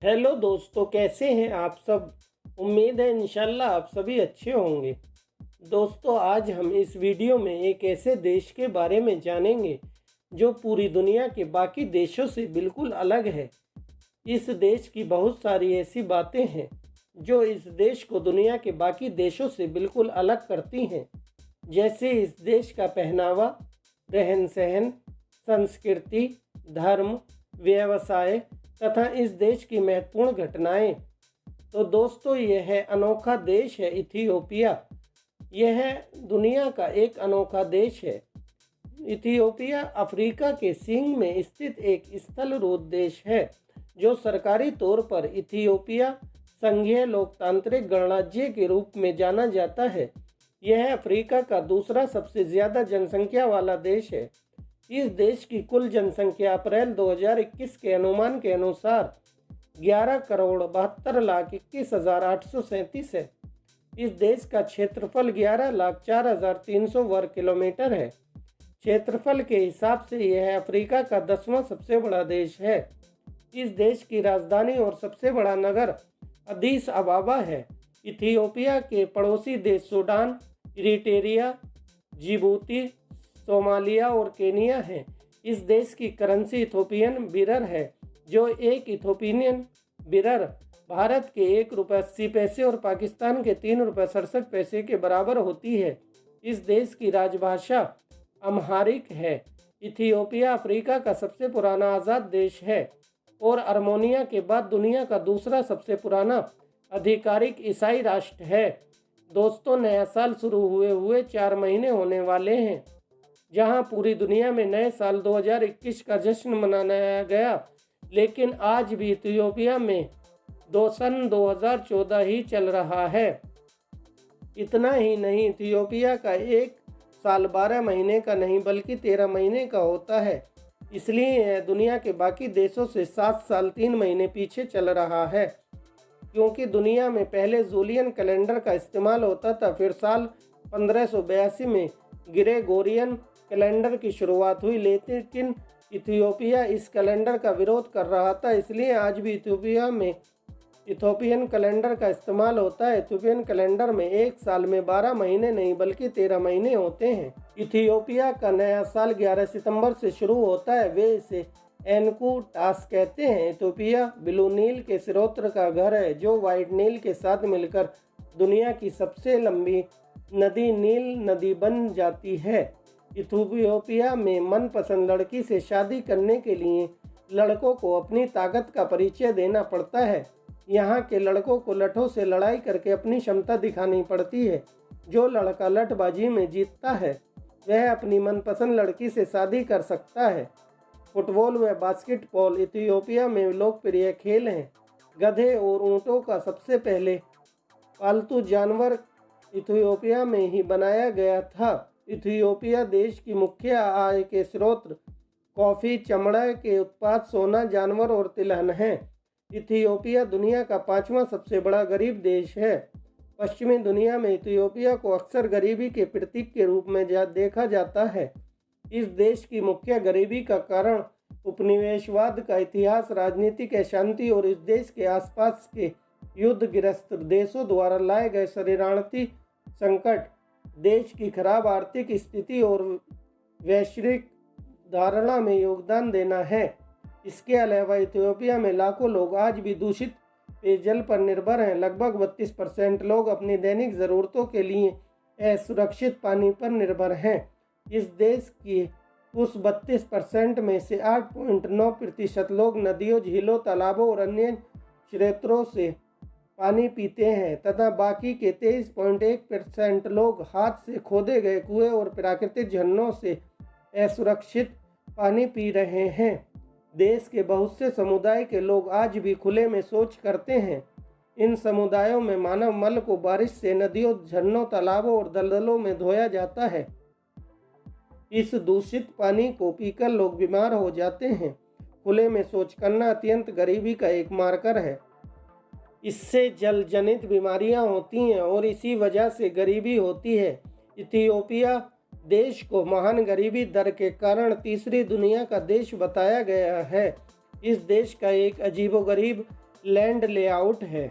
Hello दोस्तों, कैसे हैं आप सब। उम्मीद है इंशाल्लाह आप सभी अच्छे होंगे। दोस्तों, आज हम इस वीडियो में एक ऐसे देश के बारे में जानेंगे जो पूरी दुनिया के बाकी देशों से बिल्कुल अलग है। इस देश की बहुत सारी ऐसी बातें हैं जो इस देश को दुनिया के बाकी देशों से बिल्कुल अलग करती हैं। जैसे इस देश का पहनावा, रहन सहन, संस्कृति, धर्म, व्यवसाय तथा इस देश की महत्वपूर्ण घटनाएं। तो दोस्तों, यह है अनोखा देश है इथियोपिया। यह दुनिया का एक अनोखा देश है। इथियोपिया अफ्रीका के सिंह में स्थित एक स्थलरूप देश है जो सरकारी तौर पर इथियोपिया संघीय लोकतांत्रिक गणराज्य के रूप में जाना जाता है। यह अफ्रीका का दूसरा सबसे ज़्यादा जनसंख्या वाला देश है। इस देश की कुल जनसंख्या अप्रैल 2021 के अनुमान के अनुसार 11,72,21,837 है। इस देश का क्षेत्रफल 11,04,300 वर्ग किलोमीटर है। क्षेत्रफल के हिसाब से यह अफ्रीका का 10वां सबसे बड़ा देश है। इस देश की राजधानी और सबसे बड़ा नगर अदीस अबाबा है। इथियोपिया के पड़ोसी देश सूडान, इरिट्रिया, जिबूती, सोमालिया और केनिया हैं। इस देश की करेंसी इथोपियन बिरर है, जो एक इथोपियन बिरर भारत के 1 रुपये 80 पैसे और पाकिस्तान के 3 रुपये 67 पैसे के बराबर होती है। इस देश की राजभाषा अम्हारिक है। इथियोपिया अफ्रीका का सबसे पुराना आज़ाद देश है और अर्मेनिया के बाद दुनिया का दूसरा सबसे पुराना आधिकारिक ईसाई राष्ट्र है। दोस्तों, नया साल शुरू हुए 4 महीने होने वाले हैं। जहां पूरी दुनिया में नए साल 2021 का जश्न मनाया गया, लेकिन आज भी इथियोपिया में सन 2014 ही चल रहा है। इतना ही नहीं, इथियोपिया का एक साल 12 महीने का नहीं बल्कि 13 महीने का होता है। इसलिए यह दुनिया के बाकी देशों से 7 साल 3 महीने पीछे चल रहा है। क्योंकि दुनिया में पहले जूलियन कैलेंडर का इस्तेमाल होता था, फिर साल 1582 में ग्रेगोरियन कैलेंडर की शुरुआत हुई, लेकिन इथियोपिया इस कैलेंडर का विरोध कर रहा था। इसलिए आज भी इथियोपिया में इथोपियन कैलेंडर का इस्तेमाल होता है। इथोपियन कैलेंडर में एक साल में 12 महीने नहीं बल्कि 13 महीने होते हैं। इथियोपिया का नया साल 11 सितंबर से शुरू होता है। वे इसे एनकू टास कहते हैं। इथियोपिया ब्लू नील के स्रोत का घर है, जो वाइट नील के साथ मिलकर दुनिया की सबसे लंबी नदी नील नदी बन जाती है। इथियोपिया में मनपसंद लड़की से शादी करने के लिए लड़कों को अपनी ताकत का परिचय देना पड़ता है। यहाँ के लड़कों को लठों से लड़ाई करके अपनी क्षमता दिखानी पड़ती है। जो लड़का लठबाजी में जीतता है वह अपनी मनपसंद लड़की से शादी कर सकता है। फुटबॉल व बास्केटबॉल इथियोपिया में लोकप्रिय खेल हैं। गधे और ऊँटों का सबसे पहले पालतू जानवर इथियोपिया में ही बनाया गया था। इथियोपिया देश की मुख्य आय के स्रोत कॉफ़ी, चमड़ा के उत्पाद, सोना, जानवर और तिलहन हैं। इथियोपिया दुनिया का 5वां सबसे बड़ा गरीब देश है। पश्चिमी दुनिया में इथियोपिया को अक्सर गरीबी के प्रतीक के रूप में देखा जाता है। इस देश की मुख्य गरीबी का कारण उपनिवेशवाद का इतिहास, राजनीतिक अशांति और इस देश के आसपास के युद्धग्रस्त देशों द्वारा लाए गए शरणार्थी संकट, देश की खराब आर्थिक स्थिति और वैश्विक धारणा में योगदान देना है। इसके अलावा इथियोपिया में लाखों लोग आज भी दूषित पेयजल पर निर्भर हैं। लगभग 32% लोग अपनी दैनिक ज़रूरतों के लिए असुरक्षित पानी पर निर्भर हैं। इस देश की उस 32% में से 8.9% लोग नदियों, झीलों, तालाबों और अन्य स्रोतों से पानी पीते हैं तथा बाकी के 23.1% लोग हाथ से खोदे गए कुएं और प्राकृतिक झरनों से असुरक्षित पानी पी रहे हैं। देश के बहुत से समुदाय के लोग आज भी खुले में शौच करते हैं। इन समुदायों में मानव मल को बारिश से नदियों, झरनों, तालाबों और दलदलों में धोया जाता है। इस दूषित पानी को पीकर लोग बीमार हो जाते हैं। खुले में शौच करना अत्यंत गरीबी का एक मार्कर है। इससे जल जनित बीमारियां होती हैं और इसी वजह से गरीबी होती है। इथियोपिया देश को महान गरीबी दर के कारण तीसरी दुनिया का देश बताया गया है। इस देश का एक अजीबोगरीब लैंड लेआउट है।